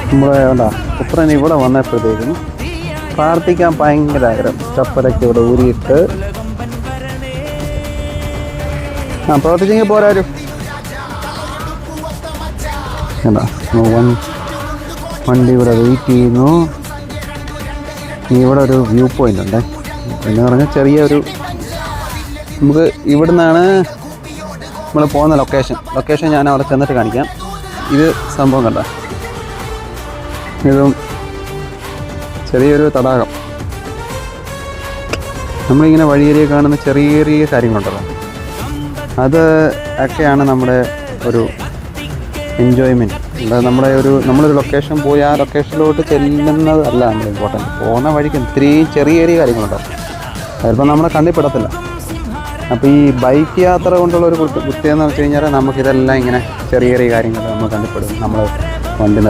നമ്മൾ എന്താ പുത്രൻ ഇവിടെ വന്നപ്പോഴത്തേക്കും പ്രാർത്ഥിക്കാൻ ഭയങ്കര ആഗ്രഹം. ചപ്പലൊക്കെ ഇവിടെ ഊരിയിട്ട് പ്രവർത്തിച്ചെങ്കിൽ പോരാരും എന്താ വണ്ടി ഇവിടെ വെയിറ്റ് ചെയ്യുന്നു. ഇവിടെ ഒരു വ്യൂ പോയിൻ്റ് ഉണ്ട് എന്ന് പറഞ്ഞാൽ ചെറിയൊരു നമുക്ക് ഇവിടെ നിന്നാണ് നമ്മൾ പോകുന്ന ലൊക്കേഷൻ ഞാൻ അവിടെ ചെന്നിട്ട് കാണിക്കാം. ഇത് സംഭവം കണ്ട, ഇതും ചെറിയൊരു തടാകം. നമ്മളിങ്ങനെ വഴിയേരിയ കാണുന്ന ചെറിയ ചെറിയ കാര്യങ്ങളുണ്ടല്ലോ, അത് ഒക്കെയാണ് നമ്മുടെ ഒരു എൻജോയ്മെൻറ്റ്. നമ്മളൊരു ലൊക്കേഷൻ പോയി ആ ലൊക്കേഷനിലോട്ട് ചെല്ലുന്നത് അല്ല നമ്മൾ ഇമ്പോർട്ടൻറ്റ്. പോകുന്ന വഴിക്ക് ഇത്രയും ചെറിയ ചെറിയ കാര്യങ്ങളുണ്ടാവും, അതിപ്പോൾ നമ്മളെ കണ്ണിൽപ്പെടത്തില്ല. അപ്പോൾ ഈ ബൈക്ക് യാത്ര കൊണ്ടുള്ള ഒരു പ്രത്യേകത എന്ന് വെച്ച് കഴിഞ്ഞാൽ നമുക്കിതെല്ലാം ഇങ്ങനെ ചെറിയ ചെറിയ കാര്യങ്ങൾ നമ്മൾ കണ്ടിപ്പെടും. നമ്മൾ വണ്ടി